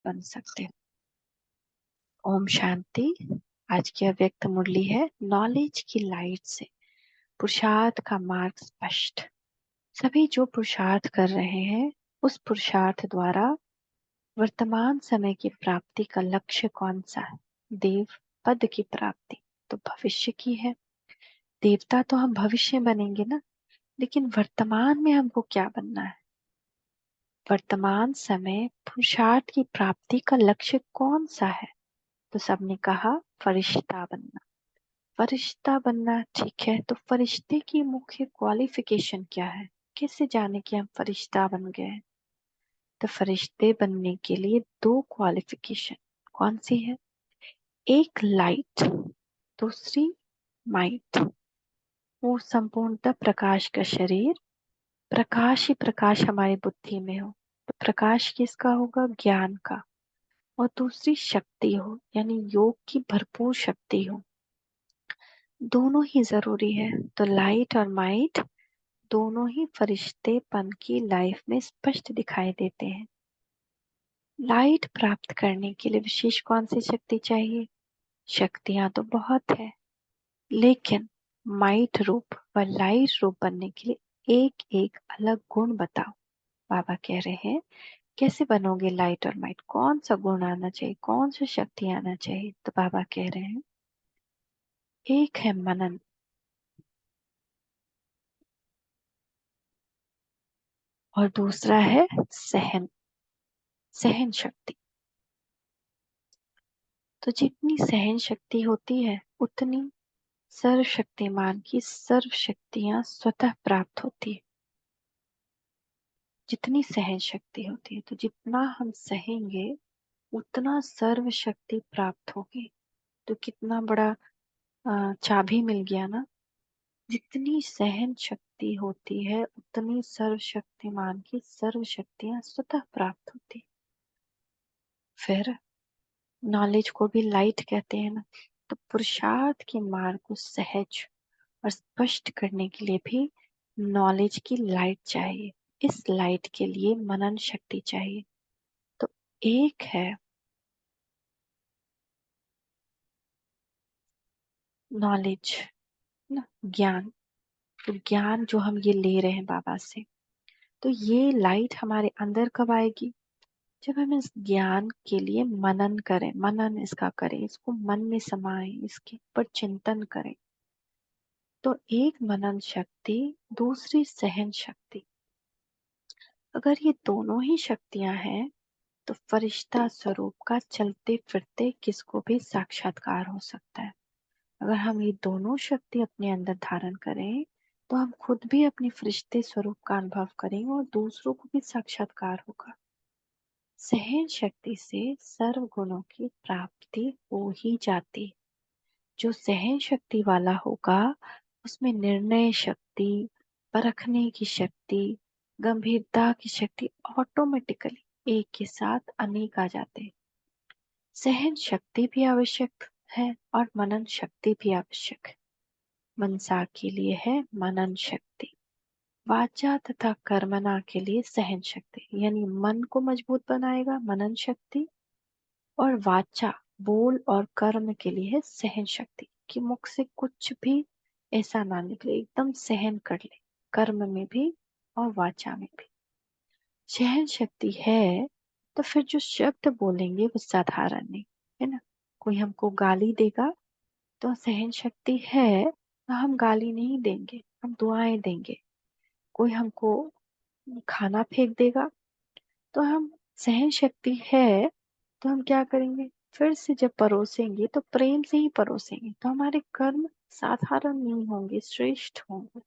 बन सकते हो। ओम शांति। आज की अव्यक्त मुरली है नॉलेज की लाइट से पुरुषार्थ का मार्ग स्पष्ट। सभी जो पुरुषार्थ कर रहे हैं उस पुरुषार्थ द्वारा वर्तमान समय की प्राप्ति का लक्ष्य कौन सा है? देव पद की प्राप्ति तो भविष्य की है। देवता तो हम भविष्य बनेंगे ना, लेकिन वर्तमान में हमको क्या बनना है? वर्तमान समय पुरुषार्थ की प्राप्ति का लक्ष्य कौन सा है? तो सबने कहा फरिश्ता बनना। फरिश्ता बनना ठीक है, तो फरिश्ते की मुख्य क्वालिफिकेशन क्या है? कैसे जाने कि हम फरिश्ता बन गए हैं? तो फरिश्ते बनने के लिए 2 क्वालिफिकेशन कौन सी है? एक लाइट, दूसरी माइट। वो संपूर्णतः प्रकाश का शरीर, प्रकाश ही प्रकाश हमारी बुद्धि में हो। तो प्रकाश किसका होगा? ज्ञान का। और दूसरी शक्ति हो, यानी योग की भरपूर शक्ति हो। दोनों ही जरूरी है। तो लाइट और माइट दोनों ही फरिश्तेपन की लाइफ में स्पष्ट दिखाई देते हैं। लाइट प्राप्त करने के लिए विशेष कौन सी शक्ति चाहिए? शक्तियां तो बहुत है, लेकिन माइट रूप व लाइट रूप बनने के लिए एक एक अलग गुण बताओ। बाबा कह रहे हैं कैसे बनोगे लाइट और माइट? कौन सा गुण आना चाहिए? कौन सा शक्ति आना चाहिए? तो बाबा कह रहे हैं एक है मनन, और दूसरा है सहन शक्ति। तो जितनी सहन शक्ति होती है उतनी सर्वशक्तिमान की सर्व शक्तियां स्वतः प्राप्त होती है। जितनी सहन शक्ति होती है, तो जितना हम सहेंगे उतना सर्व शक्ति प्राप्त होगी। तो कितना बड़ा चाबी मिल गया ना। जितनी सहन शक्ति होती है उतनी सर्वशक्तिमान की सर्व शक्तियां स्वतः प्राप्त होती। फिर नॉलेज को भी लाइट कहते हैं ना। तो पुरुषार्थ के मार्ग को सहज और स्पष्ट करने के लिए भी नॉलेज की लाइट चाहिए। इस लाइट के लिए मनन शक्ति चाहिए। तो एक है नॉलेज ना, ज्ञान। तो ज्ञान जो हम ये ले रहे हैं बाबा से, तो ये लाइट हमारे अंदर कब आएगी? जब हम इस ज्ञान के लिए मनन करें, मनन इसका करें, इसको मन में समाएं, इसके ऊपर चिंतन करें। तो एक मनन शक्ति, दूसरी सहन शक्ति। अगर ये दोनों ही शक्तियां हैं तो फरिश्ता स्वरूप का चलते फिरते किसको भी साक्षात्कार हो सकता है। अगर हम ये दोनों शक्ति अपने अंदर धारण करें तो हम खुद भी अपने फरिश्ते स्वरूप का अनुभव करेंगे और दूसरों को भी साक्षात्कार होगा। सहन शक्ति से सर्व गुणों की प्राप्ति हो ही जाती। जो सहन शक्ति वाला होगा उसमें निर्णय शक्ति, परखने की शक्ति, गंभीरता की शक्ति ऑटोमेटिकली एक के साथ अनेक आ जाते हैं। सहन शक्ति भी आवश्यक है और मनन शक्ति भी आवश्यक है। मनसा के लिए है मनन शक्ति, वाचा तथा कर्मना के लिए सहन शक्ति। यानी मन को मजबूत बनाएगा मनन शक्ति, और वाचा बोल और कर्म के लिए है सहन शक्ति, कि मुख से कुछ भी ऐसा ना निकले, एकदम सहन कर ले, कर्म में भी और वाचा में भी। सहन शक्ति है तो फिर जो शब्द बोलेंगे वो साधारण नहीं है ना। कोई हमको गाली देगा तो सहन शक्ति है तो हम गाली नहीं देंगे, हम दुआएं देंगे। कोई हमको खाना फेंक देगा तो हम, सहन शक्ति है तो हम क्या करेंगे? फिर से जब परोसेंगे तो प्रेम से ही परोसेंगे, तो हमारे कर्म साधारण नहीं होंगे, श्रेष्ठ होंगे।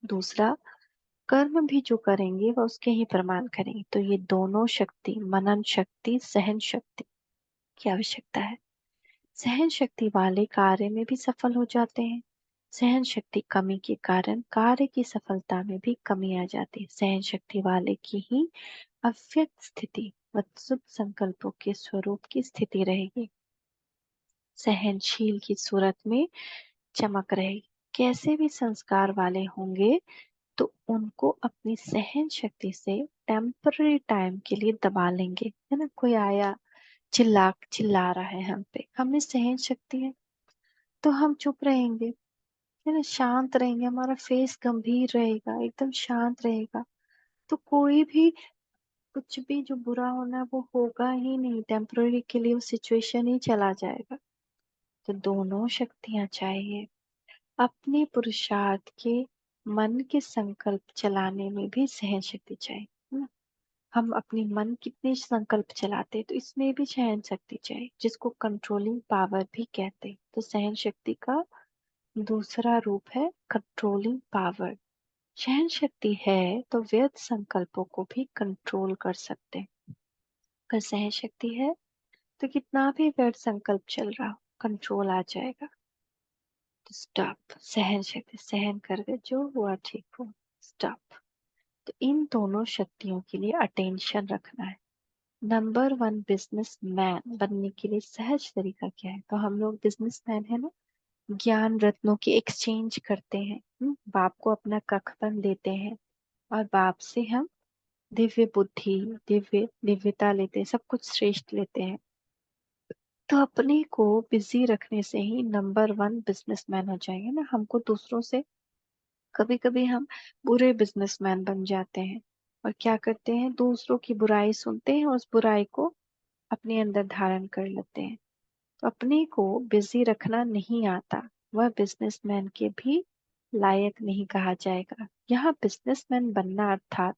दूसरा, कर्म भी जो करेंगे वह उसके ही प्रमाण करेंगे। तो ये दोनों शक्ति, मनन शक्ति, सहन शक्ति की आवश्यकता है। सहन शक्ति वाले कार्य में भी सफल हो जाते हैं। सहन शक्ति कमी के कारण कार्य की सफलता में भी कमी आ जाती है। सहन शक्ति वाले की ही अव्यक्त स्थिति व शुभ संकल्पों के स्वरूप की स्थिति रहेगी। सहनशील की सूरत में चमक रहेगी। कैसे भी संस्कार वाले होंगे तो उनको अपनी सहन शक्ति से टेम्पररी टाइम के लिए दबा लेंगे, है ना। कोई आया चिल्ला रहा है हम पे, हमें सहन शक्ति है तो हम चुप रहेंगे, है ना, शांत रहेंगे, हमारा फेस गंभीर रहेगा, एकदम शांत रहेगा। तो कोई भी कुछ भी जो बुरा होना है वो होगा ही नहीं, टेम्पररी के लिए वो सिचुएशन ही चला जाएगा। तो दोनों शक्तियां चाहिए। अपने पुरुषार्थ के मन के संकल्प चलाने में भी सहन शक्ति चाहिए, है ना। हम अपनी मन कितने संकल्प चलाते हैं तो इसमें भी सहन शक्ति चाहिए, जिसको कंट्रोलिंग पावर भी कहते हैं। तो सहन शक्ति का दूसरा रूप है कंट्रोलिंग पावर। सहन शक्ति है तो व्यर्थ संकल्पों को भी कंट्रोल कर सकते हैं। अगर सहन शक्ति है तो कितना भी व्यर्थ संकल्प चल रहा हो कंट्रोल आ जाएगा। तो स्टॉप, सहन शक्ति, सहन करके जो हुआ ठीक हो, स्टॉप। तो इन दोनों शक्तियों के लिए अटेंशन रखना है। नंबर वन बिजनेस मैन बनने के लिए सहज तरीका क्या है? तो हम लोग बिजनेस मैन है ना, ज्ञान रत्नों की एक्सचेंज करते हैं, बाप को अपना कखपन देते हैं और बाप से हम दिव्य बुद्धि, दिव्यता लेते हैं, सब कुछ श्रेष्ठ लेते हैं। तो अपने को बिजी रखने से ही नंबर वन बिजनेसमैन हो जाएंगे ना। हमको दूसरों से, कभी कभी हम बुरे बिजनेसमैन बन जाते हैं और क्या करते हैं, दूसरों की बुराई सुनते हैं और उस बुराई को अपने अंदर धारण कर लेते हैं। तो अपने को बिजी रखना नहीं आता, वह बिजनेसमैन के भी लायक नहीं कहा जाएगा। यहाँ बिजनेसमैन बनना अर्थात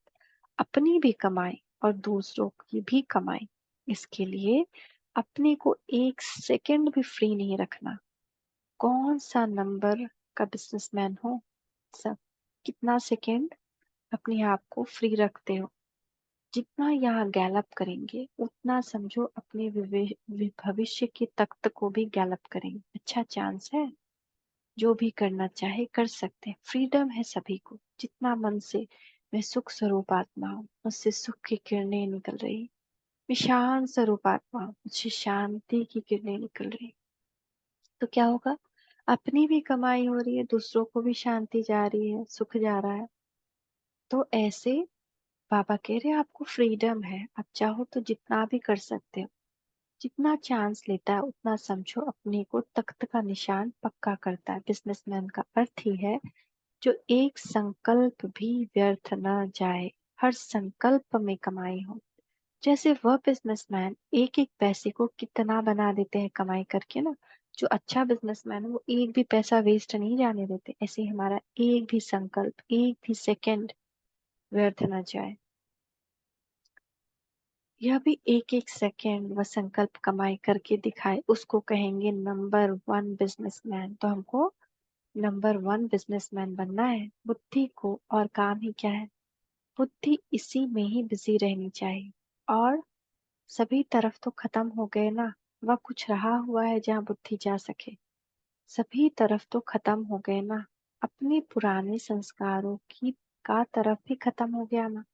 अपनी भी कमाई और दूसरों की भी कमाई। इसके लिए अपने को एक सेकंड भी फ्री नहीं रखना। कौन सा नंबर का बिजनेसमैन हो सब, कितना सेकंड अपने आप को फ्री रखते हो? जितना यहाँ गैलअप करेंगे उतना समझो अपने भविष्य के तख्त को भी गैलअप करेंगे। अच्छा चांस है, जो भी करना चाहे कर सकते हैं, फ्रीडम है सभी को। जितना मन से मैं सुख स्वरूप आत्मा हूँ, मुझसे सुख की किरणें निकल रही, मैं शांत स्वरूप आत्मा हूँ, मुझसे शांति की किरणें निकल रही। तो क्या होगा, अपनी भी कमाई हो रही है, दूसरों को भी शांति जा रही है, सुख जा रहा है। तो ऐसे बाबा कह रहे हैं आपको फ्रीडम है, आप चाहो तो जितना भी कर सकते हो। जितना चांस लेता है उतना समझो अपने को तख्त का निशान पक्का करता है। बिजनेसमैन का अर्थ ही है जो एक संकल्प भी व्यर्थ न जाए, हर संकल्प में कमाई हो। जैसे वह बिजनेसमैन एक एक पैसे को कितना बना देते हैं कमाई करके ना, जो अच्छा बिजनेसमैन है वो एक भी पैसा वेस्ट नहीं जाने देते। ऐसे ही हमारा एक भी संकल्प, एक भी सेकंड व्यर्थ न जाए। यह भी एक एक सेकेंड व संकल्प कमाई करके दिखाए, उसको कहेंगे नंबर वन बिजनेसमैन। तो हमको नंबर वन बिजनेसमैन बनना है। बुद्धि को और काम ही क्या है, बुद्धि इसी में ही बिजी रहनी चाहिए। और सभी तरफ तो खत्म हो गए ना, वह कुछ रहा हुआ है जहाँ बुद्धि जा सके? सभी तरफ तो खत्म हो गए ना, अपने पुराने संस्कारों की का तरफ भी खत्म हो गया ना।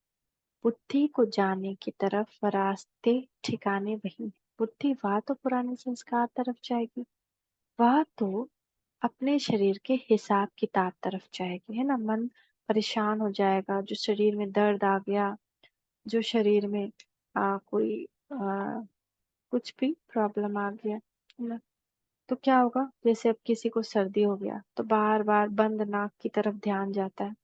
बुद्धि को जाने की तरफ रास्ते ठिकाने वही। बुद्धि वह तो पुराने संस्कार तरफ जाएगी, वह तो अपने शरीर के हिसाब किताब तरफ जाएगी, है ना। मन परेशान हो जाएगा, जो शरीर में दर्द आ गया, जो शरीर में कोई कुछ भी प्रॉब्लम आ गया, है ना। तो क्या होगा, जैसे अब किसी को सर्दी हो गया तो बार बार बंद नाक की तरफ ध्यान जाता है।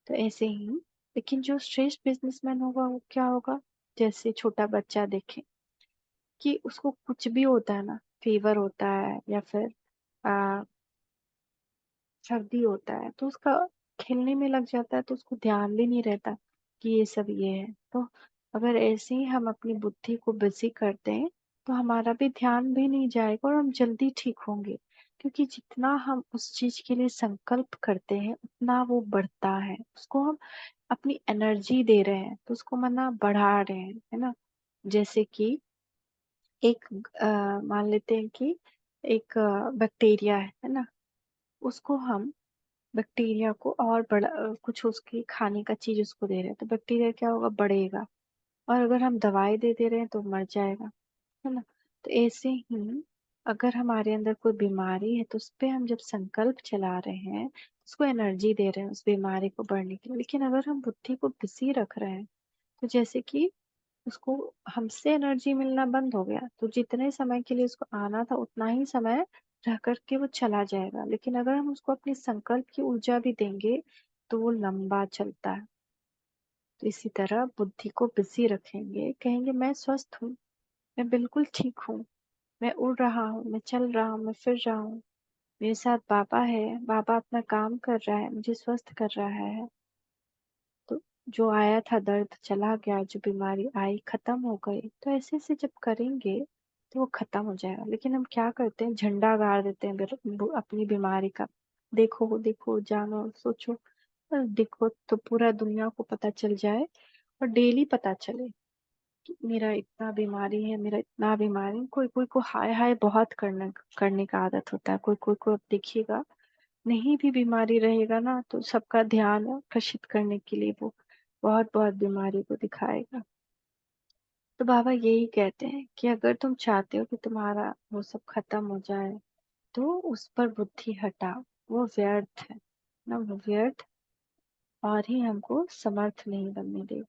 तो ऐसे ही, लेकिन जो श्रेष्ठ बिजनेसमैन होगा वो क्या होगा, जैसे छोटा बच्चा देखे कि उसको कुछ भी होता है ना, फीवर होता है या फिर आ, सर्दी होता है, तो उसका खेलने में लग जाता है, तो उसको ध्यान भी नहीं रहता कि ये सब ये है। तो अगर ऐसे ही हम अपनी बुद्धि को बिजी करते हैं तो हमारा भी ध्यान भी नहीं जाएगा और हम जल्दी ठीक होंगे। क्योंकि जितना हम उस चीज के लिए संकल्प करते हैं उतना वो बढ़ता है, उसको हम अपनी एनर्जी दे रहे हैं, तो उसको मना बढ़ा रहे हैं, है ना। जैसे कि एक मान लेते हैं कि एक बैक्टीरिया है ना, उसको हम बैक्टीरिया को और बड़ा कुछ उसकी खाने का चीज उसको दे रहे हैं तो बैक्टीरिया क्या होगा, बढ़ेगा। और अगर हम दवाई दे दे रहे हैं तो मर जाएगा, है ना। तो ऐसे ही अगर हमारे अंदर कोई बीमारी है तो उस पे हम जब संकल्प चला रहे हैं उसको एनर्जी दे रहे हैं उस बीमारी को बढ़ने के लिए। लेकिन अगर हम बुद्धि को बिजी रख रहे हैं, तो जैसे कि उसको हमसे एनर्जी मिलना बंद हो गया, तो जितने समय के लिए उसको आना था उतना ही समय रह करके वो चला जाएगा। लेकिन अगर हम उसको अपनी संकल्प की ऊर्जा भी देंगे, तो वो लंबा चलता है। तो इसी तरह बुद्धि को बिजी रखेंगे, कहेंगे मैं स्वस्थ हूँ, मैं बिल्कुल ठीक हूँ, मैं उड़ रहा हूँ, मैं चल रहा हूँ, मैं फिर रहा हूँ, मेरे साथ बाबा है, बाबा अपना काम कर रहा है, मुझे स्वस्थ कर रहा है। तो जो आया था दर्द चला गया, जो बीमारी आई खत्म हो गई। तो ऐसे ऐसे जब करेंगे तो वो खत्म हो जाएगा। लेकिन हम क्या करते हैं, झंडा गाड़ देते हैं अपनी बीमारी का। देखो देखो, जानो, सोचो, देखो तो पूरा दुनिया को पता चल जाए, और डेली पता चले कि मेरा इतना बीमारी है, मेरा इतना बीमारी है। कोई कोई को हाय हाय बहुत करने करने का आदत होता है। कोई कोई को अब देखिएगा, नहीं भी बीमारी रहेगा ना, तो सबका ध्यान आकर्षित करने के लिए वो बहुत बहुत बीमारी को दिखाएगा। तो बाबा यही कहते हैं कि अगर तुम चाहते हो कि तुम्हारा वो सब खत्म हो जाए, तो उस पर बुद्धि हटाओ। वो व्यर्थ है ना, वो व्यर्थ और ही हमको समर्थ नहीं बनने दे,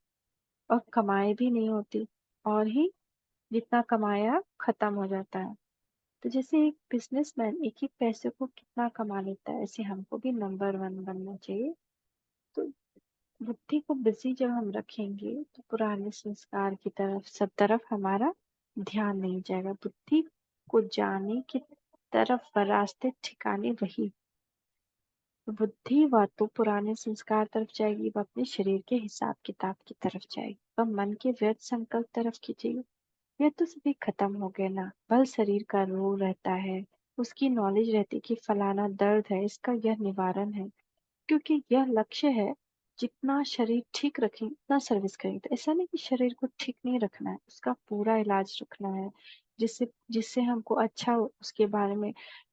और कमाई भी नहीं होती, और ही जितना कमाया खत्म हो जाता है। तो जैसे एक बिजनेसमैन एक एक पैसे को कितना कमा लेता है, ऐसे हमको भी नंबर वन बनना चाहिए। तो बुद्धि को बिजी जब हम रखेंगे, तो पुराने संस्कार की तरफ सब तरफ हमारा ध्यान नहीं जाएगा। बुद्धि को जाने की तरफ व रास्ते ठिकाने वही। तो बुद्धि व तो पुराने संस्कार तरफ जाएगी, वह अपने शरीर के हिसाब किताब की तरफ जाएगी, वह मन के व्यर्थ संकल्प तरफ खींचेगी। यह तो सभी खत्म हो गए ना, बल शरीर का रोग रहता है, उसकी नॉलेज रहती कि फलाना दर्द है, इसका यह निवारण है। क्योंकि यह लक्ष्य है, जितना शरीर ठीक रखें उतना सर्विस करें। तो ऐसा नहीं कि शरीर को ठीक नहीं रखना है, उसका पूरा इलाज रखना है, जिससे जिससे हमको अच्छा उसके बारे में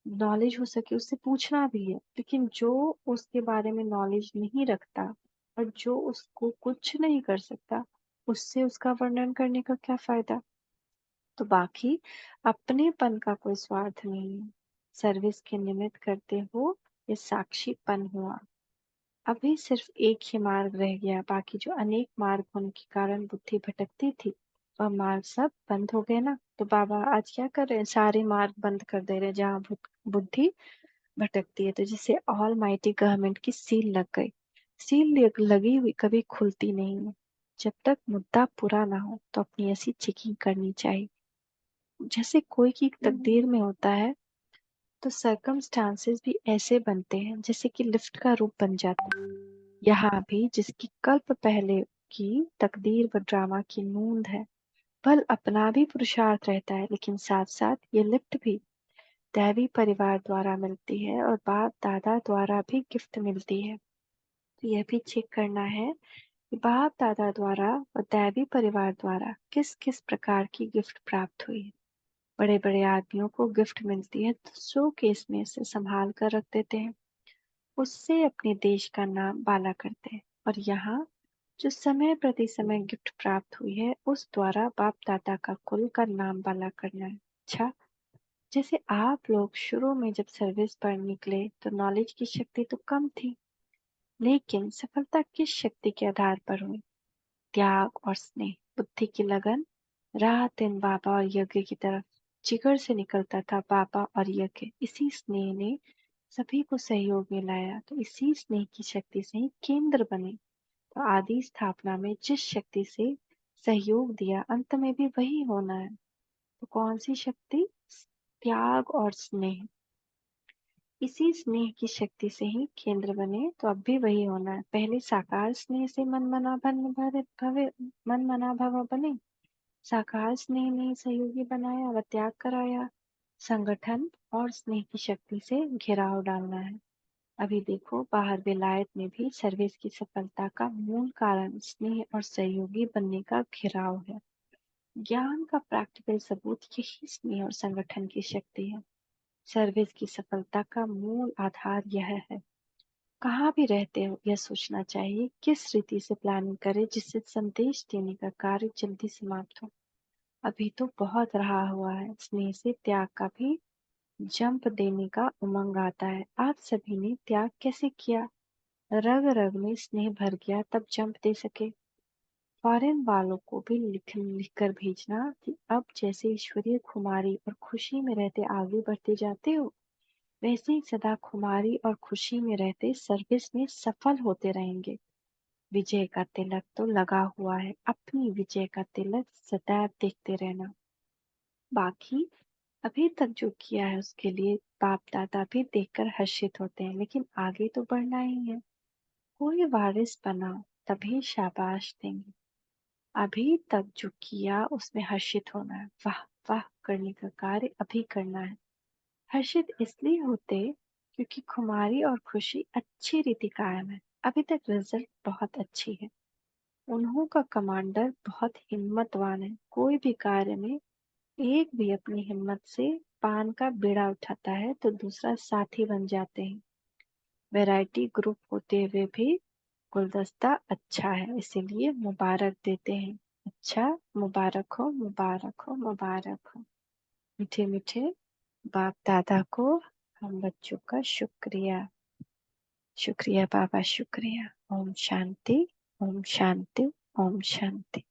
नॉलेज हो सके, उससे पूछना भी है। लेकिन जो उसके बारे में नॉलेज नहीं रखता, और जो उसको कुछ नहीं कर सकता, उससे उसका वर्णन करने का क्या फायदा। तो बाकी अपनेपन का कोई स्वार्थ नहीं है, सर्विस के निमित्त करते हो, ये साक्षीपन हुआ। अभी सिर्फ एक ही मार्ग रह गया, बाकी जो अनेक मार्ग होने के कारण बुद्धि भटकती थी, वह मार्ग सब बंद हो गए ना। तो बाबा आज क्या कर रहे हैं, सारे मार्ग बंद कर दे रहे हैं जहाँ बुद्धि भटकती है। तो जैसे ऑल माइटी गवर्नमेंट की सील लग गई, सील लगी हुई कभी खुलती नहीं है। जब तक मुद्दा पूरा ना हो, तो अपनी ऐसी चेकिंग करनी चाहिए। जैसे कोई की तकदीर में होता है, तो सर्कमस्टांसेस भी ऐसे बनते हैं जैसे कि लिफ्ट का रूप बन जाता है। यहाँ भी जिसकी कल्प पहले की तकदीर व ड्रामा की नूंद है, बल अपना भी पुरुषार्थ रहता है, लेकिन साथ साथ ये लिफ्ट भी दैवी परिवार द्वारा मिलती है, और बाप दादा द्वारा भी गिफ्ट मिलती है। तो यह भी चेक करना है कि बाप दादा द्वारा व दैवी परिवार द्वारा किस किस प्रकार की गिफ्ट प्राप्त हुई है। बड़े बड़े आदमियों को गिफ्ट मिलती है, तो शो केस में से संभाल कर रख देते हैं, उससे अपने देश का नाम बाला करते हैं। और यहाँ जो समय प्रति समय गिफ्ट प्राप्त हुई है, उस द्वारा बाप दादा का कुल का नाम बाला करना है। अच्छा, जैसे आप लोग शुरू में जब सर्विस पर निकले, तो नॉलेज की शक्ति तो कम थी, लेकिन सफलता किस शक्ति के आधार पर हुई, त्याग और स्नेह, बुद्धि की लगन। रात दिन बाबा और यज्ञ की तरफ जिगर से निकलता था बाबा और यज्ञ। इसी स्नेह ने सभी को सहयोग में लाया, तो इसी स्नेह की शक्ति से ही केंद्र बने। तो आदि स्थापना में जिस शक्ति से सहयोग दिया, अंत में भी वही होना है। तो कौन सी शक्ति, त्याग और स्नेह। इसी स्नेह की शक्ति से ही केंद्र बने, तो अब भी वही होना है। पहले साकार स्नेह से मन मना भव बने, साकार स्नेह ने सहयोगी बनाया व त्याग कराया। संगठन और स्नेह की शक्ति से घेराव डालना है। अभी देखो, बाहर विलायत में भी सर्विस की सफलता का मूल कारण स्नेह और सहयोगी बनने का घेराव है। ज्ञान का प्रैक्टिकल सबूत यही स्नेह और संगठन की शक्ति है। सर्विस की सफलता का मूल आधार यह है। कहाँ भी रहते हो, यह सोचना चाहिए किस रीति से प्लानिंग करें जिससे संदेश देने का कार्य जल्दी समाप्त हो। अभी तो बहुत रहा हुआ है, स्नेह से त्याग का भी जंप देने का उमंग आता है। आप सभी ने त्याग कैसे किया? रग रग में स्नेह भर गया तब जंप दे सके। फॉरेन वालों को भी लिख लिख कर भेजना कि अब जैसे ईश्वरीय खुमारी और खुशी में रहते आगे बढ़ते जाते हो, वैसे ही सदा खुमारी और खुशी में रहते सर्विस में सफल होते रहेंगे। विजय का तिलक तो लगा हुआ है, अपनी विजय का तिलक सदैव देखते रहना। बाकी अभी तक जो किया है उसके लिए बाप दादा भी देखकर हर्षित होते हैं, लेकिन आगे तो बढ़ना ही है। कोई वारिस बनाओ तभी शाबाश देंगे। अभी तक जो किया उसमें हर्षित होना है, वाह वाह करने का कार्य अभी करना है। हर्षित इसलिए होते क्योंकि खुमारी और खुशी अच्छी रीति कायम है। अभी तक रिजल्ट बहुत अच्छी है। उन्हों का कमांडर बहुत हिम्मतवान है। कोई भी कार्य में एक भी अपनी हिम्मत से पान का बीड़ा उठाता है तो दूसरा साथी बन जाते हैं। वैरायटी ग्रुप होते हुए भी गुलदस्ता अच्छा है, इसीलिए मुबारक देते हैं। अच्छा, मुबारक हो, मुबारक हो, मुबारक हो। मीठे मीठे बाप दादा को हम बच्चों का शुक्रिया। शुक्रिया बाबा, शुक्रिया। ओम शांति, ओम शांति, ओम शांति।